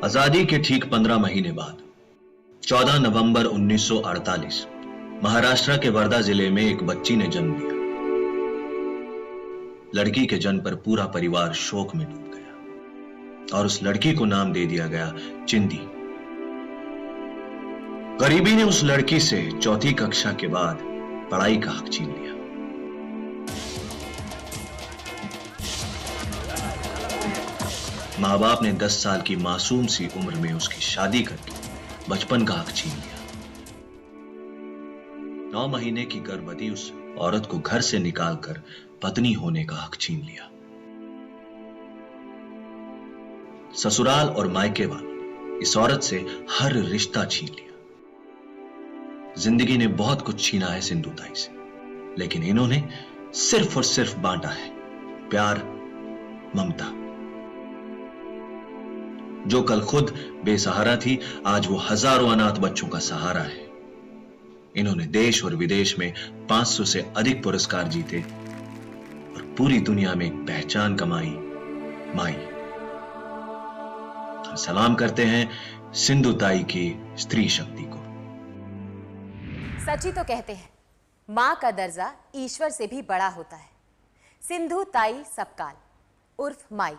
आजादी के ठीक 15 महीने बाद 14 नवंबर 1948 महाराष्ट्र के वर्धा जिले में एक बच्ची ने जन्म लिया। लड़की के जन्म पर पूरा परिवार शोक में डूब गया और उस लड़की को नाम दे दिया गया चिंदी। गरीबी ने उस लड़की से चौथी कक्षा के बाद पढ़ाई का हक छीन लिया। मां बाप ने 10 साल की मासूम सी उम्र में उसकी शादी करके बचपन का हक छीन लिया। 9 महीने की गर्भवती उस औरत को घर से निकालकर पत्नी होने का हक छीन लिया। ससुराल और मायके वालों इस औरत से हर रिश्ता छीन लिया। जिंदगी ने बहुत कुछ छीना है सिंधुताई से, लेकिन इन्होंने सिर्फ और सिर्फ बांटा है प्यार, ममता। जो कल खुद बेसहारा थी, आज वो हजारों अनाथ बच्चों का सहारा है। इन्होंने देश और विदेश में 500 से अधिक पुरस्कार जीते और पूरी दुनिया में एक पहचान कमाई, माई। हम सलाम करते हैं सिंधुताई की स्त्री शक्ति को। सच ही तो कहते हैं, मां का दर्जा ईश्वर से भी बड़ा होता है। सिंधुताई सपकाल उर्फ माई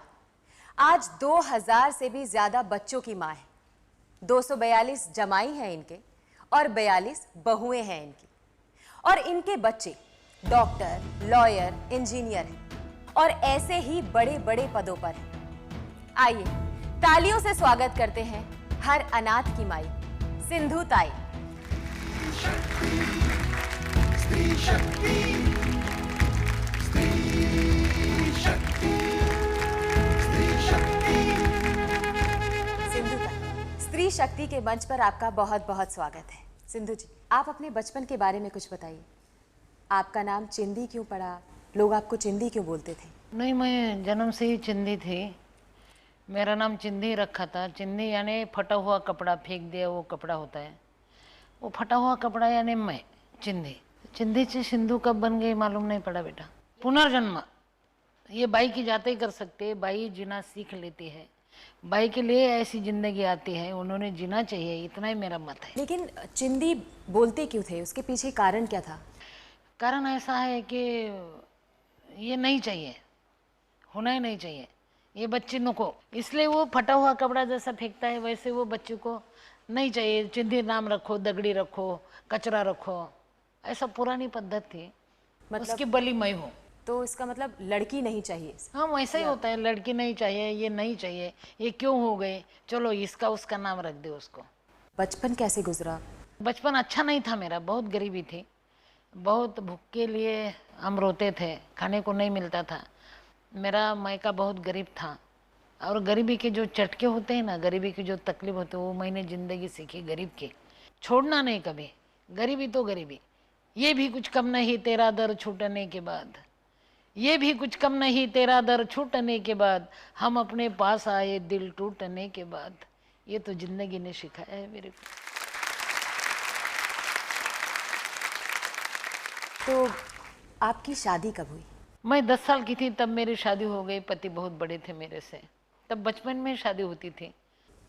आज 2000 से भी ज्यादा बच्चों की मां है। 242 जमाई हैं इनके और 42 बहुएं हैं इनकी, और इनके बच्चे डॉक्टर, लॉयर, इंजीनियर हैं और ऐसे ही बड़े बड़े पदों पर हैं। आइए तालियों से स्वागत करते हैं हर अनाथ की माई सिंधुताई। स्त्री शक्ति के मंच पर आपका बहुत बहुत स्वागत है। सिंधु जी, आप अपने बचपन के बारे में कुछ बताइए। आपका नाम चिंदी क्यों पड़ा? लोग आपको चिंदी क्यों बोलते थे? नहीं, मैं जन्म से ही चिंदी थी। मेरा नाम चिंदी रखा था। चिंदी यानी फटा हुआ कपड़ा, फेंक दिया वो कपड़ा होता है, वो फटा हुआ कपड़ा यानी मैं चिंदी। चिंदी से सिंधु कब बन गई मालूम नहीं पड़ा बेटा। पुनर्जन्म ये बाई की जाते ही कर सकते हैं। बाई जीना सीख लेती है, बाई के लिए ऐसी जिंदगी आती है, उन्होंने जीना चाहिए, इतना ही मेरा मत है। लेकिन चिंदी बोलते क्यों थे? उसके पीछे कारण क्या था? कारण ऐसा है कि ये नहीं चाहिए, होना ही नहीं चाहिए ये बच्चे को, इसलिए वो फटा हुआ कपड़ा जैसा फेंकता है वैसे वो बच्चे को नहीं चाहिए। चिंदी नाम रखो, दगड़ी रखो, कचरा रखो, ऐसा पुरानी पद्धति थी। मतलब उसकी बलि मैं हूँ। तो इसका मतलब लड़की नहीं चाहिए? हाँ, वैसा ही होता है, लड़की नहीं चाहिए, ये नहीं चाहिए, ये क्यों हो गए, चलो इसका उसका नाम रख दे उसको। बचपन कैसे गुजरा? बचपन अच्छा नहीं था मेरा, बहुत गरीबी थी, बहुत भूख के लिए हम रोते थे, खाने को नहीं मिलता था। मेरा मायका बहुत गरीब था और गरीबी के जो चटके होते हैं ना, गरीबी की जो तकलीफ होती है वो मैंने ज़िंदगी सीखी गरीब के। छोड़ना नहीं कभी, गरीबी तो गरीबी। ये भी कुछ कम नहीं तेरा दर छूटने के बाद, ये भी कुछ कम नहीं तेरा दर छूटने के बाद, हम अपने पास आए दिल टूटने के बाद। ये तो जिंदगी ने सिखाया है मेरे को। तो आपकी शादी कब हुई? मैं 10 साल की थी तब मेरी शादी हो गई। पति बहुत बड़े थे मेरे से, तब बचपन में शादी होती थी।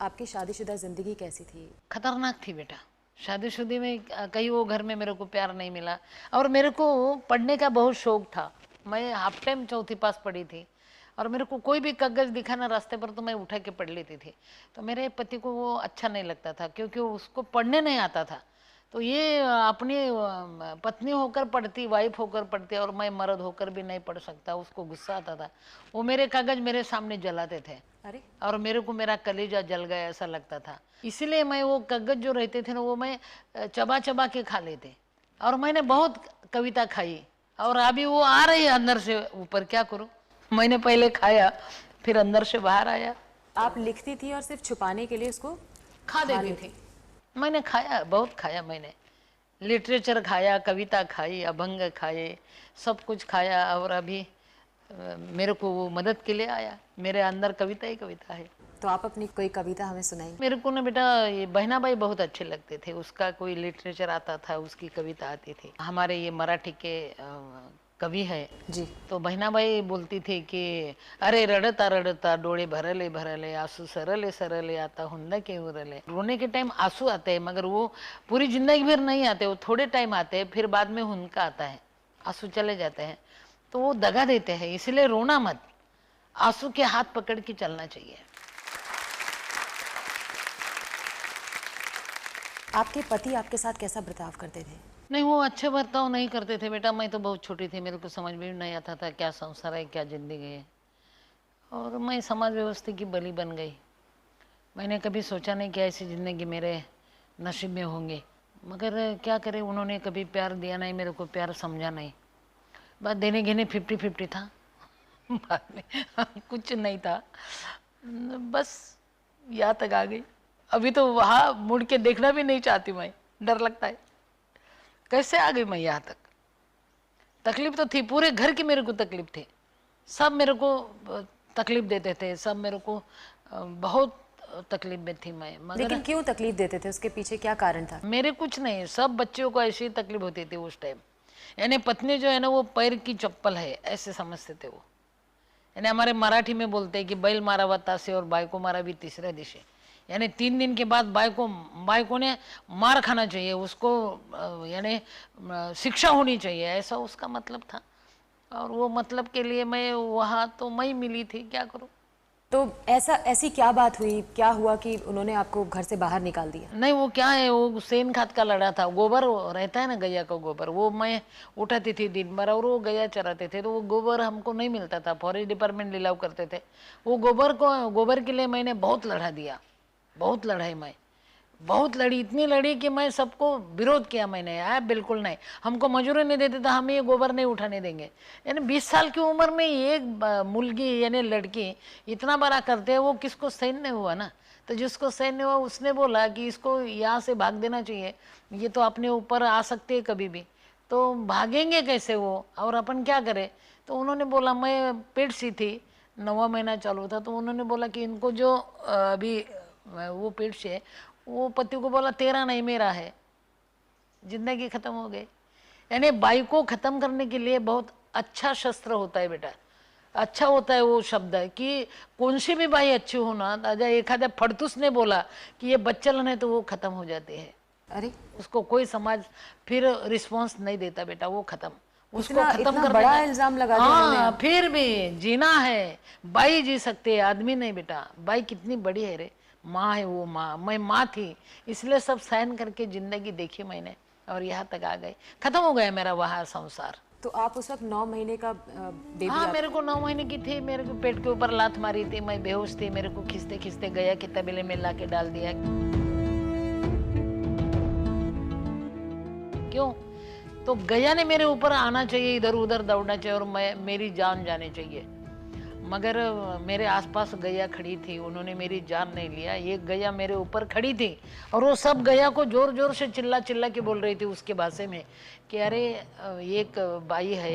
आपकी शादीशुदा जिंदगी कैसी थी? खतरनाक थी बेटा। शादीशुदी में कई वो घर में मेरे को प्यार नहीं मिला, और मेरे को पढ़ने का बहुत शौक था। मैं हाफ टाइम चौथी पास पढ़ी थी और मेरे को कोई भी कागज दिखाना रास्ते पर तो मैं उठा के पढ़ लेती थी। तो मेरे पति को वो अच्छा नहीं लगता था क्योंकि उसको पढ़ने नहीं आता था। तो ये अपनी पत्नी होकर पढ़ती, वाइफ होकर पढ़ती, और मैं मर्द होकर भी नहीं पढ़ सकता। उसको गुस्सा आता था, वो मेरे कागज मेरे सामने जलाते थे। अरे! और मेरे को मेरा कलेजा जल गया ऐसा लगता था। इसीलिए मैं वो कागज जो रहते थे ना वो मैं चबा चबा के खा लेते। और मैंने बहुत कविता खाई और अभी वो आ रही है अंदर से ऊपर, क्या करूं। मैंने पहले खाया फिर अंदर से बाहर आया। आप लिखती थी और सिर्फ छुपाने के लिए उसको खा देती थी? मैंने खाया, बहुत खाया। मैंने लिटरेचर खाया, कविता खाई, अभंग खाए, सब कुछ खाया। और अभी मेरे को वो मदद के लिए आया। मेरे अंदर कविता ही कविता है। तो आप अपनी कोई कविता हमें सुनाइए। मेरे को ना बेटा ये बहनाबाई बहुत अच्छे लगते थे। उसका कोई लिटरेचर आता था, उसकी कविता आती थी। हमारे ये मराठी के कवि है जी। तो बहिणाबाई बोलती थी कि अरे रडता रडता डोळे भरले भरले आंसू सरले सरले आता हुंदा के उरले। रोने के टाइम आंसू आते हैं मगर वो पूरी जिंदगी भर नहीं आते, वो थोड़े टाइम आते हैं, फिर बाद में हुंदका आता है, आंसू चले जाते हैं। तो वो दगा देते हैं, इसलिए रोना मत, आंसू के हाथ पकड़ के चलना चाहिए। आपके पति आपके साथ कैसा बर्ताव करते थे? नहीं, वो अच्छे बर्ताव नहीं करते थे बेटा। मैं तो बहुत छोटी थी, मेरे को समझ में भी नहीं आता था क्या संसार है, क्या जिंदगी है, और मैं समाज व्यवस्था की बलि बन गई। मैंने कभी सोचा नहीं कि ऐसी ज़िंदगी मेरे नसीब में होंगे, मगर क्या करें, उन्होंने कभी प्यार दिया नहीं, मेरे को प्यार समझा नहीं। बस देने घेने 50-50 था, बाद में कुछ नहीं था, बस यहाँ तक आ गई। अभी तो वहाँ मुड़ के देखना भी नहीं चाहती मैं, डर लगता है कैसे आ गई मैं यहाँ तक। तकलीफ तो थी, पूरे घर की मेरे को तकलीफ थी, सब मेरे को तकलीफ देते थे, सब मेरे को बहुत तकलीफ में थी मैं। मगर लेकिन क्यों तकलीफ देते थे, उसके पीछे क्या कारण था? मेरे कुछ नहीं, सब बच्चों को ऐसी तकलीफ होती थी उस टाइम। यानी पत्नी जो है ना वो पैर की चप्पल है ऐसे समझते थे वो। यानी हमारे मराठी में बोलते हैं कि बैल मारा बतासे और बायको मारा भी तीसरे दिशे। यानी 3 दिन के बाद बायको ने मार खाना चाहिए, उसको यानी शिक्षा होनी चाहिए, ऐसा उसका मतलब था। और वो मतलब के लिए मैं वहाँ तो मैं मिली थी, क्या करूँ। तो ऐसी क्या बात हुई, क्या हुआ कि उन्होंने आपको घर से बाहर निकाल दिया? नहीं, वो क्या है, वो सेन खाद का लड़ा था, गोबर रहता है ना गैया का गोबर, वो मैं उठाती थी दिन भर और वो गैया चराते थे, तो वो गोबर हमको नहीं मिलता था, फॉरेस्ट डिपार्टमेंट लिलाव करते थे। वो गोबर के लिए मैंने बहुत लड़ा दिया, बहुत लड़ाई मैं, बहुत लड़ी, इतनी लड़ी कि मैं सबको विरोध किया मैंने, यार बिल्कुल नहीं, हमको मजूरी नहीं देते तो हम ये गोबर नहीं उठाने देंगे। यानी 20 साल की उम्र में एक मुलगी यानी लड़की इतना बड़ा करते हैं, वो किसको सहन नहीं हुआ ना। तो जिसको सहन नहीं हुआ उसने बोला कि इसको यहाँ से भाग देना चाहिए, ये तो अपने ऊपर आ सकते है कभी भी, तो भागेंगे कैसे वो, और अपन क्या करें। तो उन्होंने बोला, मैं पेट सी थी, 9वां महीना चालू था, तो उन्होंने बोला कि इनको जो अभी वो पेट से, वो पति को बोला तेरा नहीं मेरा है, जिंदगी खत्म हो गई। यानी बाई को खत्म करने के लिए बहुत अच्छा शस्त्र होता है बेटा, अच्छा होता है वो शब्द है कि कौन सी भी बाई अच्छी हो ना, अगर एखाद्या फड़तूस ने बोला कि ये बच्चलन है तो वो खत्म हो जाते हैं। अरे उसको कोई समाज फिर रिस्पॉन्स नहीं देता बेटा, वो खत्म, उसको खत्म इतना करने बड़ा का इल्जाम लगा दिया उन्होंने। हाँ, फिर भी जीना है, बाई जी सकते है, आदमी नहीं बेटा। बाई कितनी बड़ी है रे, माँ है वो, माँ, मैं माँ थी, इसलिए सब सहन करके जिंदगी देखी मैंने और यहाँ तक आ गए, खत्म हो गया मेरा वहाँ संसार। तो आप उस वक्त 9 महीने का बेबी? हाँ, मेरे को 9 महीने की थी, मेरे को पेट के ऊपर लात मारी थी, मैं बेहोश थी, मेरे को खींचते खींचते गया के तबेले में ला के डाल दिया। क्यों? तो गया ने मेरे ऊपर आना चाहिए, इधर उधर दौड़ना चाहिए और मेरी जान जानी चाहिए, मगर मेरे आसपास गैया खड़ी थी, उन्होंने मेरी जान नहीं लिया। एक गैया मेरे ऊपर खड़ी थी और वो सब गैया को जोर जोर से चिल्ला चिल्ला के बोल रही थी उसके भाषा में कि अरे एक बाई है,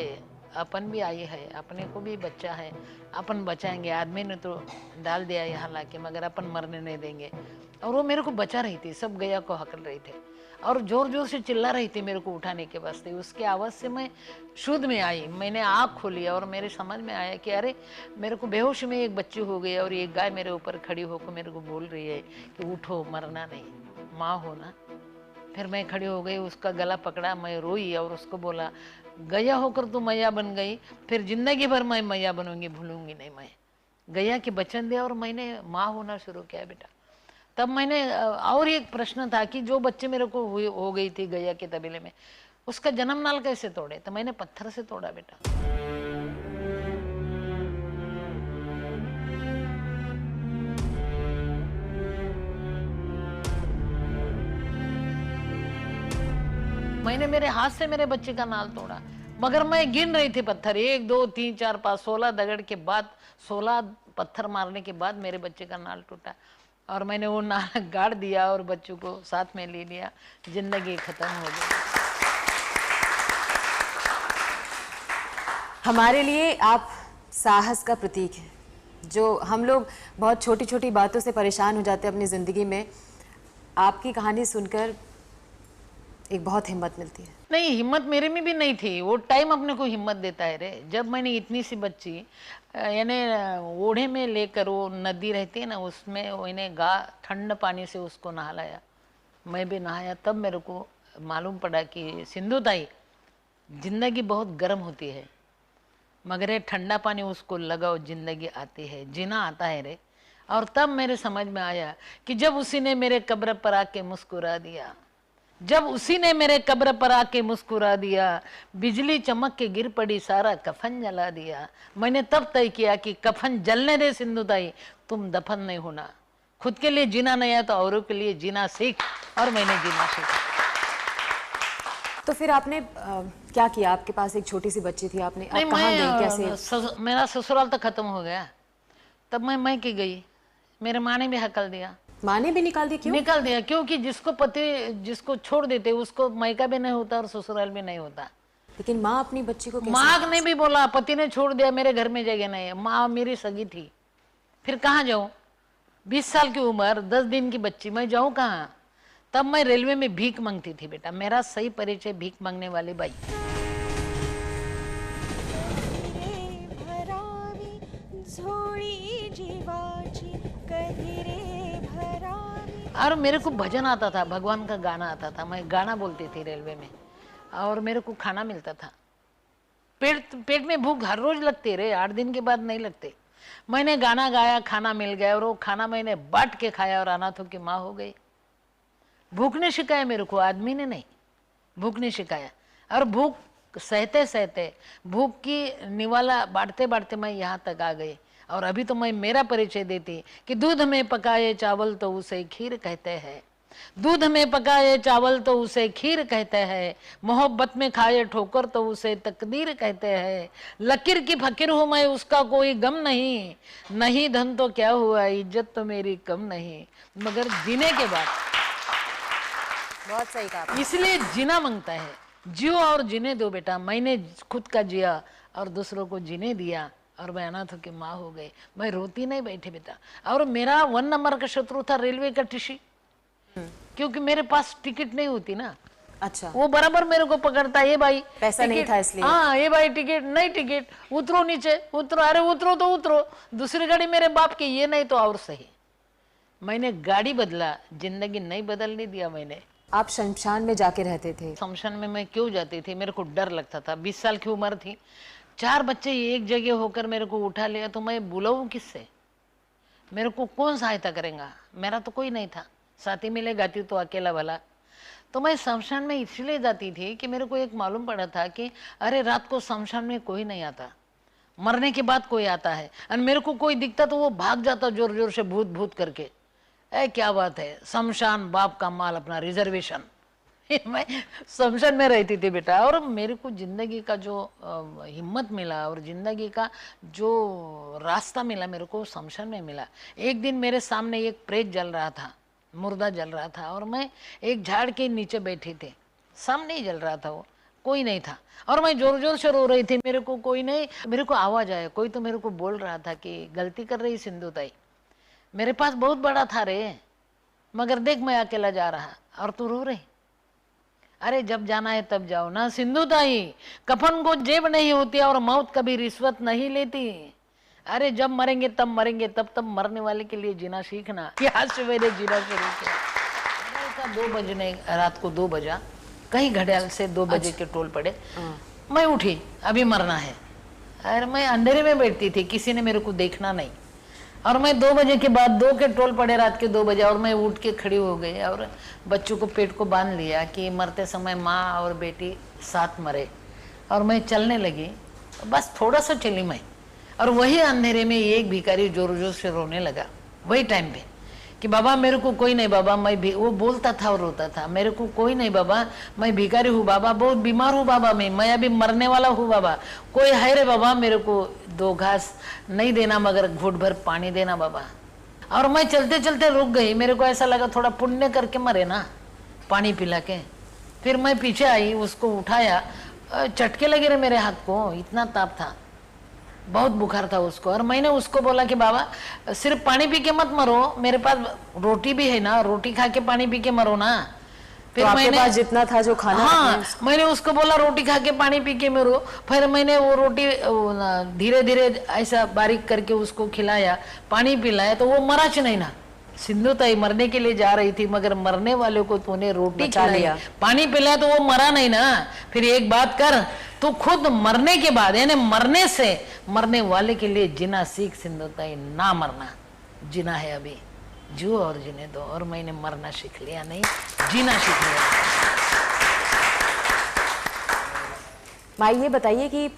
अपन भी आई है, अपने को भी बच्चा है, अपन बचाएंगे, आदमी ने तो डाल दिया यहाँ लाके, मगर अपन मरने नहीं देंगे। और वो मेरे को बचा रही थी, सब गैया को हकल रही थी और जोर जोर से चिल्ला रही थी मेरे को उठाने के वास्ते। उसके आवाज़ से मैं शुद्ध में आई, मैंने आँख खोली और मेरे समझ में आया कि अरे मेरे को बेहोश में एक बच्ची हो गई और एक गाय मेरे ऊपर खड़ी होकर मेरे को बोल रही है कि उठो, मरना नहीं, माँ हो ना। फिर मैं खड़ी हो गई, उसका गला पकड़ा, मैं रोई और उसको बोला, गैया होकर तो मैया बन गई, फिर जिंदगी भर मैं मैया बनूंगी, भूलूंगी नहीं मैं। गैया के वचन दिया और मैंने माँ होना शुरू किया बेटा। तब मैंने और एक प्रश्न था कि जो बच्चे मेरे को हो गई थी गैया के तबेले में, उसका जन्म नाल कैसे तोड़े, तो मैंने पत्थर से तोड़ा बेटा। मैंने मेरे हाथ से मेरे बच्चे का नाल तोड़ा, मगर मैं गिन रही थी पत्थर, 1 2 3 4 5 16 दगड़ के बाद, 16 पत्थर मारने के बाद मेरे बच्चे का नाल टूटा और मैंने वो नाल गाड़ दिया और बच्चों को साथ में ले लिया, जिंदगी खत्म हो गई। हमारे लिए आप साहस का प्रतीक हैं। जो हम लोग बहुत छोटी छोटी बातों से परेशान हो जाते हैं अपनी ज़िंदगी में, आपकी कहानी सुनकर एक बहुत हिम्मत मिलती है। नहीं, हिम्मत मेरे में भी नहीं थी। वो टाइम अपने को हिम्मत देता है रे। जब मैंने इतनी सी बच्ची यानी ओढ़े में लेकर, वो नदी रहती है ना, उसमें वो इन्हें ठंड पानी से उसको नहलाया, मैं भी नहाया, तब मेरे को मालूम पड़ा कि सिंधु ताई, जिंदगी बहुत गर्म होती है, मगर ये ठंडा पानी उसको लगाओ, जिंदगी आती है, जीना आता है रे। और तब मेरे समझ में आया कि जब उसी ने मेरे कब्र पर आके मुस्कुरा दिया, जब उसी ने मेरे कब्र पर आके मुस्कुरा दिया, बिजली चमक के गिर पड़ी, सारा कफन जला दिया, मैंने तब तय किया कि कफन जलने दे सिंधु ताई, तुम दफन नहीं होना। खुद के लिए जीना नहीं है तो औरों के लिए जीना सीख। और मैंने जीना सीखा। तो फिर आपने क्या किया? आपके पास एक छोटी सी बच्ची थी, आपने आप कहाँ गई, कैसे? मेरा ससुराल तो खत्म हो गया, तब मैं मैके गई। मेरे माँ ने भी हकल दिया। माँ ने भी निकाल दिया? क्यों निकाल दिया? क्योंकि जिसको पति जिसको छोड़ देते उसको मैका भी नहीं होता और ससुराल भी नहीं होता। लेकिन माँ अपनी बच्ची को कैसे? माँ ने भी बोला, पति ने छोड़ दिया, मेरे घर में जगह नहीं है। माँ मेरी सगी थी, फिर कहाँ जाऊँ? 20 साल की उम्र, 10 दिन की बच्ची, मैं जाऊँ कहाँ? तब मैं रेलवे में भीख मांगती थी बेटा। मेरा सही परिचय भीख मांगने वाली बाई। और मेरे को भजन आता था, भगवान का गाना आता था, मैं गाना बोलती थी रेलवे में, और मेरे को खाना मिलता था। पेट में भूख हर रोज लगती रे, 8 दिन के बाद नहीं लगते। मैंने गाना गाया, खाना मिल गया, और वो खाना मैंने बांट के खाया, और अनाथों की माँ हो गई। भूख ने सिखाया मेरे को, आदमी ने नहीं। भूख ने सिखाया, और भूख सहते सहते, भूख की निवाला बांटते बांटते मैं यहाँ तक आ गई। और अभी तो मैं मेरा परिचय देती कि दूध में पकाए चावल तो उसे खीर कहते हैं, दूध में पकाए चावल तो उसे खीर कहते हैं, मोहब्बत में खाए ठोकर तो उसे तकदीर कहते हैं। लकीर की फकीर हूँ मैं, उसका कोई गम नहीं, नहीं धन तो क्या हुआ, इज्जत तो मेरी कम नहीं, मगर जीने के बाद। बहुत सही कहा। इसलिए जीना मांगता है, जियो और जीने दो बेटा। मैंने खुद का जिया और दूसरों को जीने दिया, और मैं अनाथों की माँ हो गई। मैं रोती नहीं बैठी बेटा। और मेरा 1 नंबर का शत्रु था रेलवे का टीसी, क्योंकि मेरे पास टिकट नहीं होती ना। अच्छा। वो बराबर मेरे को पकड़ता, ये भाई पैसा नहीं था इसलिए। हाँ, ये भाई टिकट नहीं, टिकट उतरो नीचे, उतरो, अरे उतरो तो उतरो, दूसरी गाड़ी मेरे बाप की, ये नहीं तो और सही। मैंने गाड़ी बदला, जिंदगी नहीं बदलने दिया मैंने। आप शमशान में जाके रहते थे? शमशान में मैं क्यों जाती थी? मेरे को डर लगता था। 20 साल की उम्र थी, 4 बच्चे एक जगह होकर मेरे को उठा लिया, तो मैं बुलाऊं किससे? मेरे को कौन सहायता करेगा? मेरा तो कोई नहीं था, साथी मिले गाती तो अकेला भला। तो मैं शमशान में इसलिए जाती थी कि मेरे को एक मालूम पड़ा था कि अरे रात को शमशान में कोई नहीं आता, मरने के बाद कोई आता है। और मेरे को कोई दिखता तो वो भाग जाता जोर जोर से भूत भूत करके। क्या बात है, शमशान बाप का माल, अपना रिजर्वेशन। मैं शमशान में रहती थी बेटा। और मेरे को जिंदगी का जो हिम्मत मिला और जिंदगी का जो रास्ता मिला, मेरे को शमशान में मिला। एक दिन मेरे सामने एक प्रेत जल रहा था, मुर्दा जल रहा था, और मैं एक झाड़ के नीचे बैठी थी, सामने ही जल रहा था वो, कोई नहीं था, और मैं जोर जोर से रो रही थी। मेरे को कोई नहीं, मेरे को आवाज आया, कोई तो मेरे को बोल रहा था कि गलती कर रही सिंधु ताई, मेरे पास बहुत बड़ा था रे, मगर देख मैं अकेला जा रहा और तू रो रही। अरे जब जाना है तब जाओ ना सिंधु ताई, कफन को जेब नहीं होती और मौत कभी रिश्वत नहीं लेती। अरे जब मरेंगे तब मरेंगे, तब मरने वाले के लिए जीना सीखना। यहाँ से मैंने जीना शुरू किया। 2 बजने, रात को 2 बजा, कहीं घड़ियाल से 2 बजे के टोल पड़े। मैं उठी, अभी मरना है। अरे मैं अंधेरे में बैठती थी, किसी ने मेरे को देखना नहीं, और मैं 2 बजे के बाद 2 के टोल पड़े, रात के 2 बजे, और मैं उठ के खड़ी हो गई और बच्चों को पेट को बांध लिया कि मरते समय माँ और बेटी साथ मरे। और मैं चलने लगी, बस थोड़ा सा चली मैं, और वही अंधेरे में एक भिखारी जोर जोर से रोने लगा वही टाइम पे कि बाबा मेरे को कोई नहीं बाबा, मैं भी, वो बोलता था और रोता था, मेरे को कोई नहीं बाबा, मैं भिखारी हूँ बाबा, बहुत बीमार हूँ बाबा, मैं अभी मरने वाला हूँ बाबा, कोई है रे बाबा, मेरे को 2 घास नहीं देना मगर घूट भर पानी देना बाबा। और मैं चलते चलते रुक गई, मेरे को ऐसा लगा थोड़ा पुण्य करके मरे ना, पानी पिला के। फिर मैं पीछे आई, उसको उठाया, चटके लगे रे मेरे हाथ को, इतना ताप था, बहुत बुखार था उसको। और मैंने उसको बोला कि बाबा सिर्फ पानी पी के मत मरो, मेरे पास रोटी भी है ना, रोटी खा के पानी पी के मरो ना। तो आपके पास जितना था जो खाना, हाँ, मैंने उसको बोला रोटी खा के पानी पी के मेरे, फिर मैंने वो रोटी धीरे धीरे ऐसा बारीक करके उसको खिलाया, पानी पिलाया, तो वो मरा नहीं ना। सिंधु ताई मरने के लिए जा रही थी, मगर मरने वाले को तूने रोटी खिलाई, पानी पिलाया, तो वो मरा नहीं ना। फिर एक बात कर, तू खुद मरने के बाद, यानी मरने से मरने वाले के लिए जीना सीख सिंधु ताई, ना मरना, जीना है अभी, जियो और जीने दो। और मैंने मरना सीख लिया, नहीं जीना सीख लिया। माई ये बताइए कि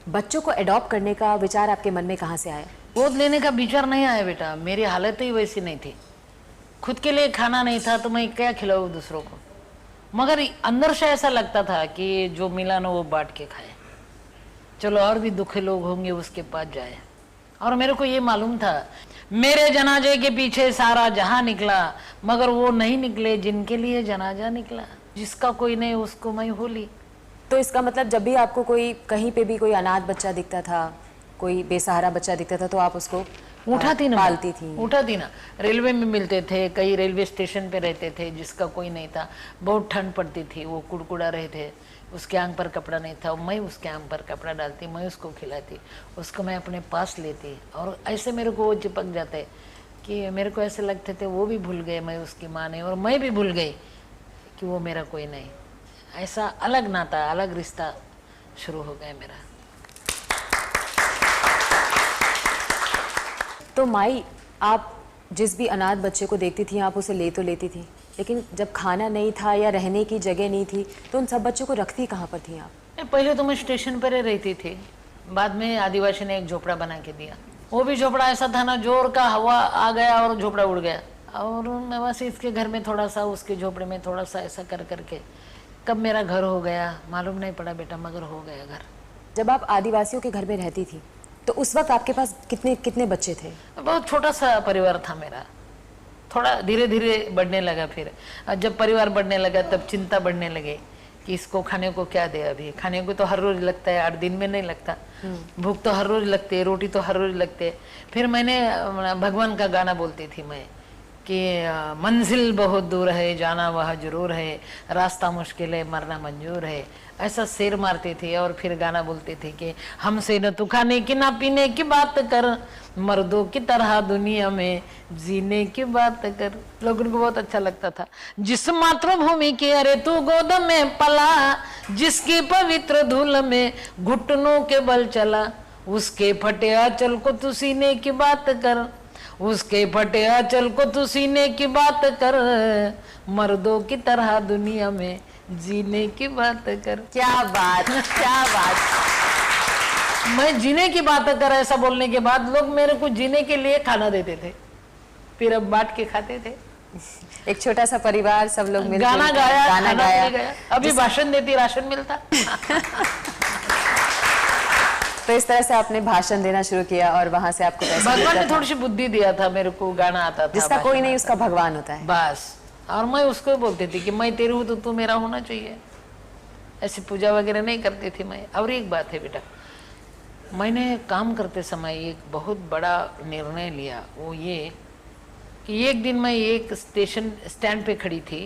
बच्चों को अडॉप्ट करने का विचार आपके मन में कहाँ से आया? गोद लेने का विचार नहीं आया बेटा, मेरी हालत ही वैसी नहीं थी, खुद के लिए खाना नहीं था तो मैं क्या खिलाऊं दूसरों को। मगर अंदर से ऐसा लगता था कि जो मिला ना वो बांट के खाए, चलो और भी दुखी लोग होंगे उसके पास जाए। और मेरे को ये मालूम था, मेरे जनाजे के पीछे सारा जहां निकला, मगर वो नहीं निकले जिनके लिए जनाजा निकला, जिसका कोई नहीं उसको मैं होली। तो इसका मतलब जब भी आपको कोई कहीं पे भी कोई अनाथ बच्चा दिखता था, कोई बेसहारा बच्चा दिखता था, तो आप उसको उठाती ना, पालती थी? उठाती ना। रेलवे में मिलते थे, कई रेलवे स्टेशन पे रहते थे जिसका कोई नहीं था, बहुत ठंड पड़ती थी, वो कुड़कुड़ा रहे थे, उसके आंग पर कपड़ा नहीं था, मैं उसके आंग पर कपड़ा डालती, मैं उसको खिलाती, उसको मैं अपने पास लेती। और ऐसे मेरे को वो चिपक जाते कि मेरे को ऐसे लगते थे वो भी भूल गए मैं उसकी माँ ने, और मैं भी भूल गई कि वो मेरा कोई नहीं। ऐसा अलग नाता, अलग रिश्ता शुरू हो गया मेरा। तो माई, आप जिस भी अनाथ बच्चे को देखती थी आप उसे ले तो लेती थी, लेकिन जब खाना नहीं था या रहने की जगह नहीं थी तो उन सब बच्चों को रखती कहाँ पर थी आप? पहले तो मैं स्टेशन पर रहती थी, बाद में आदिवासी ने एक झोपड़ा बना के दिया। वो भी झोपड़ा ऐसा था ना, जोर का हवा आ गया और झोपड़ा उड़ गया। और मैं बस इसके घर में थोड़ा सा, उसके झोपड़े में थोड़ा सा, ऐसा कर करके कब मेरा घर हो गया मालूम नहीं पड़ा बेटा, मगर हो गया घर। जब आप आदिवासियों के घर में रहती थी तो उस वक्त आपके पास कितने कितने बच्चे थे? बहुत छोटा सा परिवार था मेरा, थोड़ा धीरे धीरे बढ़ने लगा। फिर जब परिवार बढ़ने लगा तब चिंता बढ़ने लगी कि इसको खाने को क्या दे। अभी खाने को तो हर रोज लगता है, 8 दिन में नहीं लगता, भूख तो हर रोज लगती है, रोटी तो हर रोज लगती है। फिर मैंने भगवान का गाना बोलती थी मैं कि मंजिल बहुत दूर है, जाना वह जरूर है, रास्ता मुश्किल है, मरना मंजूर है, ऐसा शेर मारती थी। और फिर गाना बोलती थी कि हमसे न तू खाने की ना पीने की बात कर, मर्दों की तरह दुनिया में जीने की बात कर। लोगों को बहुत अच्छा लगता था। जिस मातृभूमि के अरे तू गोद में पला, जिसकी पवित्र धूल में घुटनों के बल चला, उसके फटे आंचल को तू सीने की बात कर, उसके फटे आंचल को तू सीने की बात कर, मर्दों की तरह दुनिया में जीने की बात कर। क्या बात, क्या बात। मैं जीने की बात कर ऐसा बोलने के बाद लोग मेरे को जीने के लिए खाना देते थे, फिर अब बांट के खाते थे। एक छोटा सा परिवार, सब लोग मिलकर गाना गाया, गाना गाया। अभी भाषण देती, राशन मिलता। तो इस तरह से आपने भाषण देना शुरू किया और वहां से आपको पैसे भगवान ने थोड़ी सी बुद्धि दिया था मेरे को, गाना आता था। जिसका कोई नहीं उसका भगवान होता है बस। और मैं उसको बोलती थी कि मैं तेरी हूँ तो तू मेरा होना चाहिए, ऐसी पूजा वगैरह नहीं करती थी मैं। और एक बात है बेटा, मैंने काम करते समय एक बहुत बड़ा निर्णय लिया, वो ये कि एक दिन मैं एक स्टैंड पे खड़ी थी,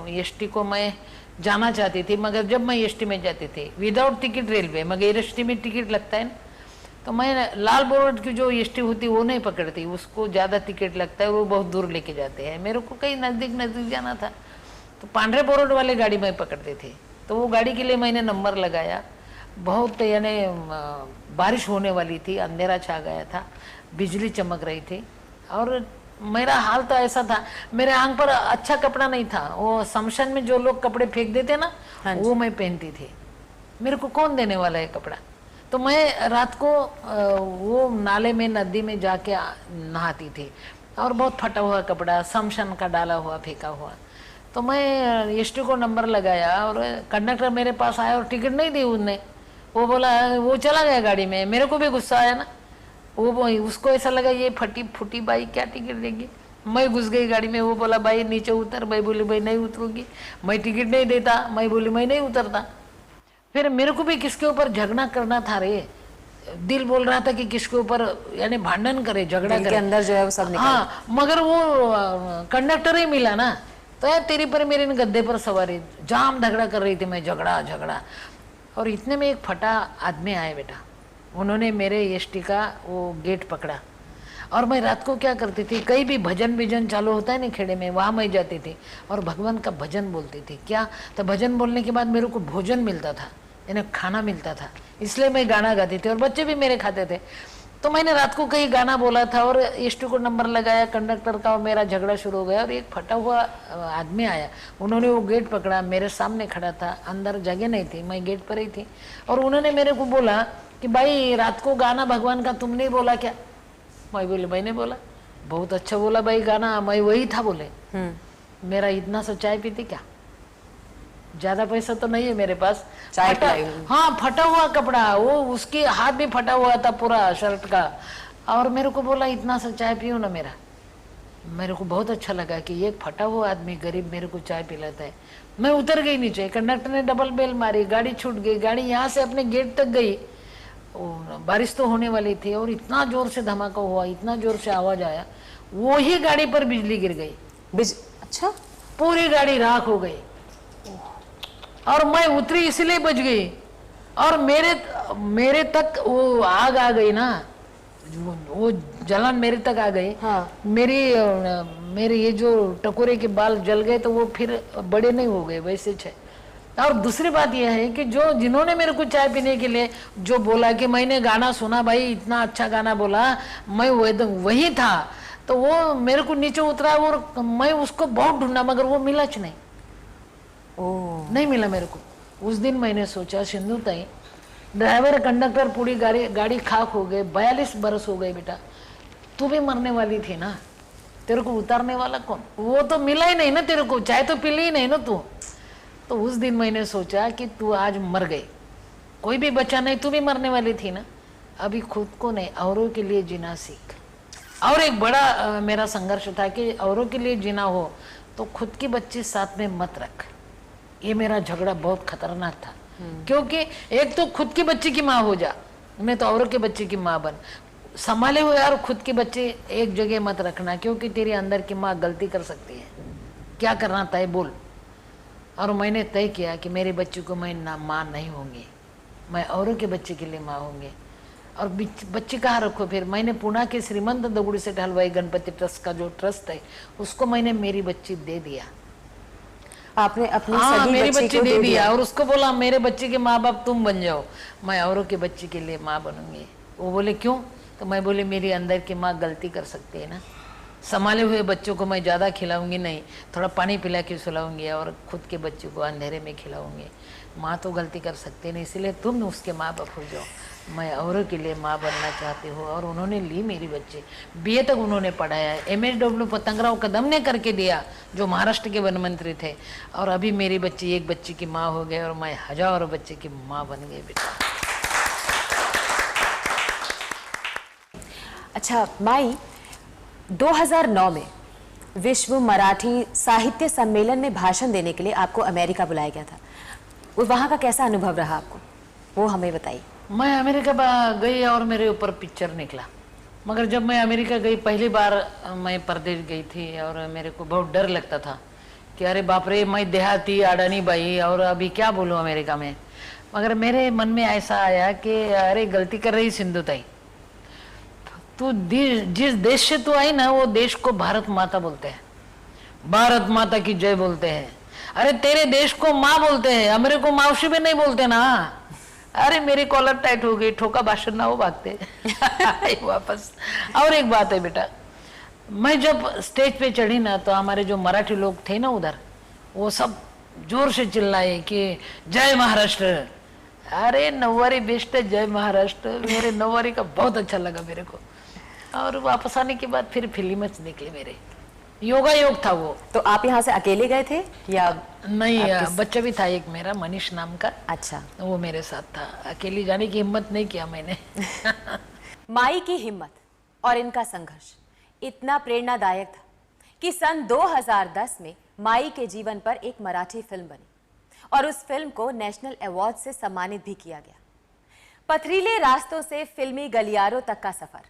एसटी को मैं जाना चाहती थी, मगर जब मैं एसटी में जाती थी विदाउट टिकट रेलवे, मगर एसटी में टिकट लगता है ना, तो मैं लाल बोर्ड की जो एसटी होती वो नहीं पकड़ती, उसको ज़्यादा टिकट लगता है, वो बहुत दूर लेके जाते हैं। मेरे को कहीं नज़दीक जाना था, तो पांड्रे बोर्ड वाली गाड़ी मैं पकड़ती थी। तो वो गाड़ी के लिए मैंने नंबर लगाया। बहुत यानी बारिश होने वाली थी, अंधेरा छा गया था, बिजली चमक रही थी, और मेरा हाल तो ऐसा था, मेरे आंग पर अच्छा कपड़ा नहीं था, वो शमशान में जो लोग कपड़े फेंक देते ना, वो मैं पहनती थी। मेरे को कौन देने वाला है कपड़ा? तो मैं रात को वो नाले में, नदी में जाके नहाती थी, और बहुत फटा हुआ कपड़ा, शमशान का डाला हुआ, फेंका हुआ। तो मैं एसटी को नंबर लगाया और कंडक्टर मेरे पास आया और टिकट नहीं दी उसने। वो बोला, वो चला गया गाड़ी में। मेरे को भी गुस्सा आया ना, वो उसको ऐसा लगा ये फटी फूटी बाई क्या टिकट देगी। मैं घुस गई गाड़ी में। वो बोला भाई नीचे उतर। मैं बोली भाई नहीं उतरूंगी, मैं टिकट नहीं देता। मैं बोली मैं नहीं उतरता। फिर मेरे को भी किसके ऊपर झगड़ा करना था रे, दिल बोल रहा था कि किसके ऊपर यानी भांडन करे, झगड़ा करे, अंदर जो है वो सब निकल। हाँ, मगर वो कंडक्टर ही मिला ना, तो यार तेरी पर मेरे ने गद्दे पर सवारी जाम झगड़ा कर रही थी मैं, झगड़ा झगड़ा। और इतने में एक फटा आदमी आए बेटा, उन्होंने मेरे एसटी का वो गेट पकड़ा। और मैं रात को क्या करती थी, कहीं भी भजन विजन चालू होता है ना खेड़े में, वहाँ मैं जाती थी और भगवान का भजन बोलती थी। क्या, तो भजन बोलने के बाद मेरे को भोजन मिलता था, यानी खाना मिलता था, इसलिए मैं गाना गाती थी और बच्चे भी मेरे खाते थे। तो मैंने रात को कहीं गाना बोला था और एसटी को नंबर लगाया कंडक्टर का और मेरा झगड़ा शुरू हो गया। और एक फटा हुआ आदमी आया, उन्होंने वो गेट पकड़ा, मेरे सामने खड़ा था, अंदर जगह नहीं थी, मैं गेट पर ही थी। और उन्होंने मेरे को बोला कि भाई रात को गाना भगवान का तुमने बोला क्या? मैं बोले मैंने बोला। बहुत अच्छा बोला भाई गाना, मैं वही था बोले। मेरा इतना सा चाय पीती क्या, ज्यादा पैसा तो नहीं है मेरे पास। चाय हाँ, फटा हुआ कपड़ा, वो उसके हाथ भी फटा हुआ था पूरा शर्ट का। और मेरे को बोला इतना सा चाय पियो ना मेरा। मेरे को बहुत अच्छा लगा कि एक फटा हुआ आदमी गरीब मेरे को चाय पिलाता है। मैं उतर गई नीचे, कंडक्टर ने डबल बेल मारी, गाड़ी छूट गई। गाड़ी यहाँ से अपने गेट तक गई, बारिश तो होने वाली थी और इतना जोर से धमाका हुआ, इतना जोर से आवाज आया, वो ही गाड़ी पर बिजली गिर गई। अच्छा, पूरी गाड़ी राख हो गई और मैं उतरी इसलिए बच गई। और मेरे तक वो आग आ गई ना, वो जलन मेरे तक आ गई। हाँ। मेरे ये जो टकोरे के बाल जल गए तो वो फिर बड़े नहीं हो गए, वैसे थे। और दूसरी बात यह है कि जिन्होंने मेरे को चाय पीने के लिए जो बोला कि मैंने गाना सुना भाई, इतना अच्छा गाना बोला, मैं वही था, तो वो मेरे को नीचे उतरा और मैं उसको बहुत ढूंढा मगर वो मिला नहीं। नहीं मिला मेरे को। उस दिन मैंने सोचा सिंधु ताई, ड्राइवर कंडक्टर पूरी गाड़ी खाक हो गए, 42 बरस हो गए बेटा, तू भी मरने वाली थी ना, तेरे को उतारने वाला कौन? वो तो मिला ही नहीं ना तेरे को, चाय तो पी ही नहीं ना तू। तो उस दिन मैंने सोचा कि तू आज मर गई, कोई भी बचा नहीं, तू भी मरने वाली थी ना, अभी खुद को नहीं औरों के लिए जीना सीख। और एक बड़ा मेरा संघर्ष था कि औरों के लिए जीना हो तो खुद की बच्ची साथ में मत रख। ये मेरा झगड़ा बहुत खतरनाक था, क्योंकि एक तो खुद की बच्ची की माँ हो जा, मैं तो औरों के बच्चे की माँ बन। संभाले हुए यार खुद के बच्चे एक जगह मत रखना, क्योंकि तेरे अंदर की माँ गलती कर सकती है। क्या करना तय बोल। और मैंने तय किया कि मेरे बच्चे को मैं ना माँ नहीं होंगी, मैं औरों के बच्चे के लिए माँ होंगी। और बच्चे कहाँ रखो फिर? मैंने पुणे के श्रीमंत दगुड़ी सेठ हलवाई गणपति ट्रस्ट का जो ट्रस्ट है उसको मैंने मेरी बच्ची दे दिया। आपने अपनी मेरी बच्ची दे दिया और उसको बोला मेरे बच्चे के माँ बाप तुम बन जाओ, मैं औरों के बच्चे के लिए माँ बनूंगी। वो बोले क्यों? तो मैं बोले मेरी अंदर की माँ गलती कर सकती है ना, संभाले हुए बच्चों को मैं ज़्यादा खिलाऊंगी नहीं, थोड़ा पानी पिला के सुलाऊंगी और खुद के बच्चों को अंधेरे में खिलाऊंगी। माँ तो गलती कर सकती नहीं, इसलिए तुम उसके माँ बाप हो जाओ, मैं औरों के लिए माँ बनना चाहती हूँ। और उन्होंने ली मेरी बच्ची, BA तक उन्होंने पढ़ाया है। MSW पतंगराव कदम ने करके दिया जो महाराष्ट्र के वन मंत्री थे। और अभी मेरी बच्ची एक बच्ची की माँ हो गई और मैं हजारों बच्चे की माँ बन गई बेटा। अच्छा माई, 2009 में विश्व मराठी साहित्य सम्मेलन में भाषण देने के लिए आपको अमेरिका बुलाया गया था। वहाँ का कैसा अनुभव रहा आपको, वो हमें बताइए। मैं अमेरिका गई और मेरे ऊपर पिक्चर निकला, मगर जब मैं अमेरिका गई पहली बार मैं परदेश गई थी और मेरे को बहुत डर लगता था कि अरे बाप रे मैं देहाती अडानी बाई और अभी क्या बोलूँ अमेरिका में। मगर मेरे मन में ऐसा आया कि अरे गलती कर रही सिंधु ताई, तू जिस देश से तू आई ना वो देश को भारत माता बोलते हैं, भारत माता की जय बोलते हैं। अरे तेरे देश को माँ बोलते हैं, अमेरिका को मावशी भी नहीं बोलते ना। अरे मेरी कॉलर टाइट हो गई, ठोका भाषण ना हो भागते वापस। और एक बात है बेटा, मैं जब स्टेज पे चढ़ी ना तो हमारे जो मराठी लोग थे ना उधर, वो सब जोर से चिल्लाए कि जय महाराष्ट्र। अरे नौवारी बेस्ट है, जय महाराष्ट्र। मेरे नौवारी का बहुत अच्छा लगा मेरे को। और वापस आने के बाद फिर फिल्म निकले मेरे, योगा योग था वो। तो आप यहाँ से अकेले गए थे या नहीं? बच्चा भी था एक मेरा, मनीष नाम का। अच्छा, वो मेरे साथ था। अकेली जाने की हिम्मत नहीं किया मैंने। माई की हिम्मत और इनका संघर्ष इतना प्रेरणादायक था कि सन 2010 में माई के जीवन पर एक मराठी फिल्म बनी और उस फिल्म को नेशनल अवार्ड से सम्मानित भी किया गया। पथरीले रास्तों से फिल्मी गलियारों तक का सफर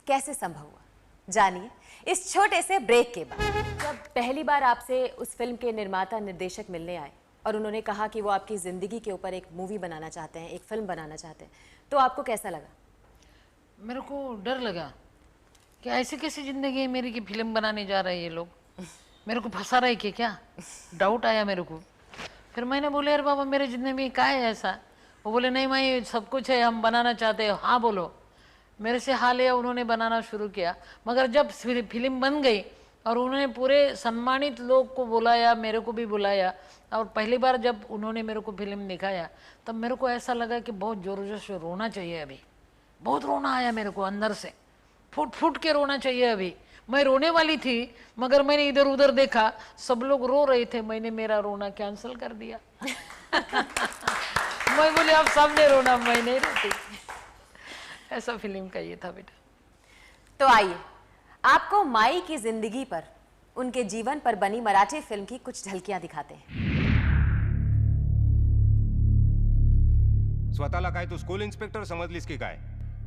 कैसे संभव हुआ, जानिए इस छोटे से ब्रेक के बाद। जब पहली बार आपसे उस फिल्म के निर्माता निर्देशक मिलने आए और उन्होंने कहा कि वो आपकी जिंदगी के ऊपर एक मूवी बनाना चाहते हैं, एक फिल्म बनाना चाहते हैं, तो आपको कैसा लगा? मेरे को डर लगा कि ऐसी कैसी जिंदगी है मेरी कि फिल्म बनाने जा रहे हैं ये लोग, मेरे को फंसा रहे कि क्या, डाउट आया मेरे को। फिर मैंने बोले यार बाबा मेरे जिंदगी में क्या है ऐसा? वो बोले नहीं माई सब कुछ है, हम बनाना चाहते हैं। हाँ बोलो। मेरे से हाँ लिया, उन्होंने बनाना शुरू किया। मगर जब फिल्म बन गई और उन्होंने पूरे सम्मानित लोग को बुलाया, मेरे को भी बुलाया, और पहली बार जब उन्होंने मेरे को फिल्म दिखाया तब मेरे को ऐसा लगा कि बहुत जोर जोर से रोना चाहिए अभी। बहुत रोना आया मेरे को अंदर से, फुट फुट के रोना चाहिए अभी। मैं रोने वाली थी मगर मैंने इधर उधर देखा, सब लोग रो रहे थे, मैंने मेरा रोना कैंसिल कर दिया। मैं बोली आप सबने रोना, मैं नहीं रोती। ऐसा फिल्म का ये था बेटा। तो आइए आपको माई की जिंदगी पर, उनके जीवन पर बनी मराठी फिल्म की कुछ झलकियां दिखाते हैं। स्वतःला काय तू स्कूल इन्स्पेक्टर समजलीस की काय?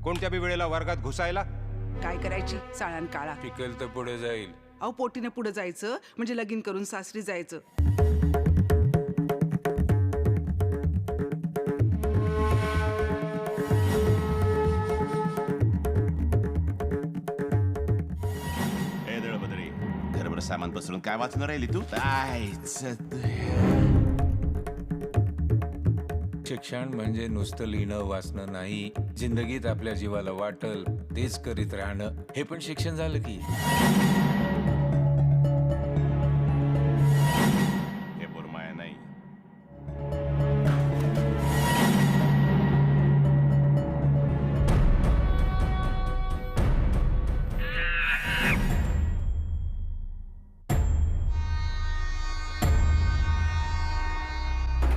कोणत्या बी वेळेला वर्गात घुसायला? काय करायची साळण काळा? पिकल तर पुढे जाईल. अहो पोटीने पुढे जायचं म्हणजे लगीन करून सासरी जायचं. ए दळबद्री, घरभर सामान पसरून काय वाचून राहिली तू? शिक्षण म्हणजे नुसतं लिहिणं वाचणं नाही, जिंदगीत आपल्या जीवाला वाटल तेच करीत राहणं हे पण शिक्षण झालं की. हे बोरमाया नाही.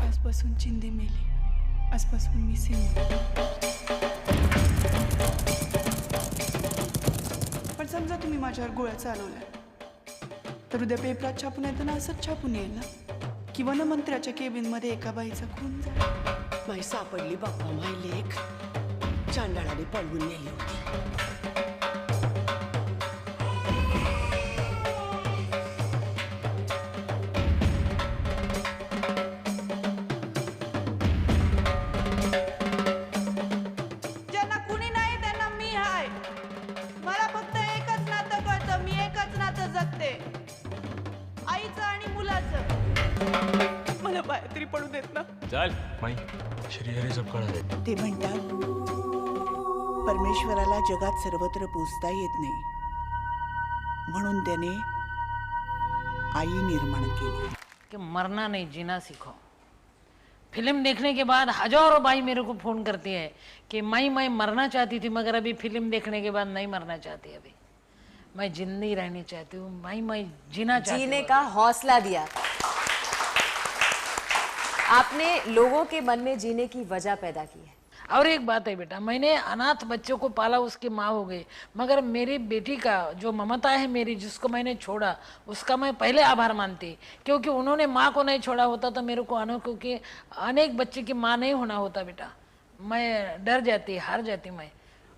आजपासून चिंदी मेली, आजपासून मी सिंधू. पण समजा तुम्ही माझ्यावर गोळ्या चालवल्या तर उद्या पेपरात छापून येताना असंच छापून येईल ना की वनमंत्र्याच्या केबिन मध्ये एका बाईचा खून झाला. बाई सापडली बाप्पा, माई लेख चांडाळाने पळवून नेली होती. ज्यांना कुणी नाही त्यांना मी हाय. मला फक्त एकच नातं कळतं, मी एकच नातं जगते, आईचं आणि मुलाचं. मला बाहेर तरी पडू देत ना. ते म्हणतात परमेश्वराला जगात सर्वत्र पोचता येत नाही, म्हणून त्याने आई निर्माण केली. कि मरना नहीं जीना सीखो। फिल्म देखने के बाद हजारों भाई मेरे को फोन करती है कि मैं मरना चाहती थी मगर अभी फिल्म देखने के बाद नहीं मरना चाहती, अभी मैं जिंदी रहनी चाहती हूँ, मैं जीना चाहती हूँ। जीने का हौसला दिया आपने, लोगों के मन में जीने की वजह पैदा की है। और एक बात है बेटा, मैंने अनाथ बच्चों को पाला, उसकी माँ हो गई, मगर मेरी बेटी का जो ममता है मेरी, जिसको मैंने छोड़ा, उसका मैं पहले आभार मानती, क्योंकि उन्होंने माँ को नहीं छोड़ा होता तो मेरे को क्योंकि अनेक बच्चे की माँ नहीं होना होता बेटा, मैं डर जाती, हार जाती मैं,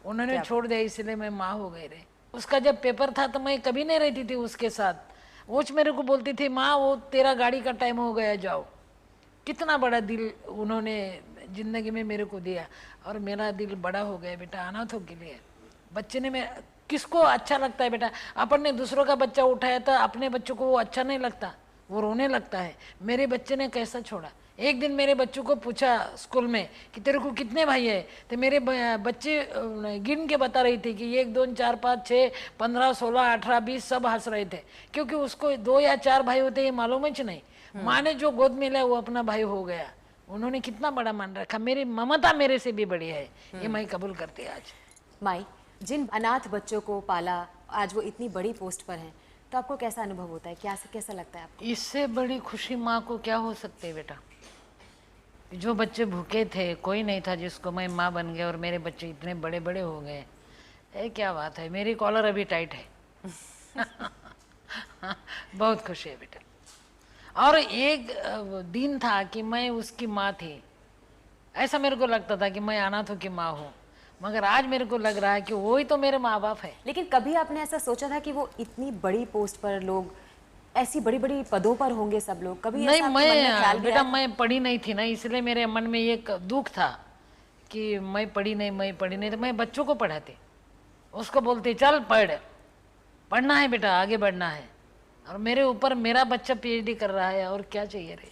उन्होंने छोड़ दिया इसलिए मैं माँ हो गई रे। उसका जब पेपर था तो मैं कभी नहीं रहती थी उसके साथ, वो मेरे को बोलती थी माँ वो तेरा गाड़ी का टाइम हो गया जाओ। कितना बड़ा दिल उन्होंने जिंदगी में मेरे को दिया, और मेरा दिल बड़ा हो गया बेटा अनाथों के लिए। बच्चे ने मैं किसको अच्छा लगता है बेटा, अपन ने दूसरों का बच्चा उठाया था, अपने बच्चों को वो अच्छा नहीं लगता, वो रोने लगता है। मेरे बच्चे ने कैसा छोड़ा। एक दिन मेरे बच्चों को पूछा स्कूल में कि तेरे को कितने भाई है, तो मेरे बच्चे गिन के बता रही थी कि 1 2 4 5 6 15 16 18 20, सब हंस रहे थे, क्योंकि उसको 2 या 4 भाई होते ये मालूम ही नहीं। माँ ने जो गोद में लिया वो अपना भाई हो गया, उन्होंने कितना बड़ा मान रखा, मेरी ममता मेरे से भी बड़ी है, ये मैं कबूल करती है। आज माई, जिन अनाथ बच्चों को पाला, आज वो इतनी बड़ी पोस्ट पर हैं, तो आपको कैसा अनुभव होता है, कैसा लगता है आपको? इससे बड़ी खुशी माँ को क्या हो सकती है बेटा। जो बच्चे भूखे थे, कोई नहीं था जिसको मैं माँ बन गया, और मेरे बच्चे इतने बड़े बड़े हो गए, ये क्या बात है। मेरी कॉलर अभी टाइट है। बहुत खुशी है बेटा। और एक दिन था कि मैं उसकी माँ थी, ऐसा मेरे को लगता था कि मैं अनाथों की माँ हूँ, मगर आज मेरे को लग रहा है कि वो ही तो मेरे माँ बाप है। लेकिन कभी आपने ऐसा सोचा था कि वो इतनी बड़ी पोस्ट पर लोग, ऐसी बड़ी बड़ी पदों पर होंगे सब लोग? कभी नहीं, ऐसा आपके मन में ख्याल मैं गया बेटा था? मैं पढ़ी नहीं थी ना, इसलिए मेरे मन में एक दुख था कि मैं पढ़ी नहीं। तो मैं बच्चों को पढ़ाते, उसको बोलते चल पढ़ना है बेटा, आगे बढ़ना है। और मेरे ऊपर मेरा बच्चा पीएचडी कर रहा है, और क्या चाहिए रे।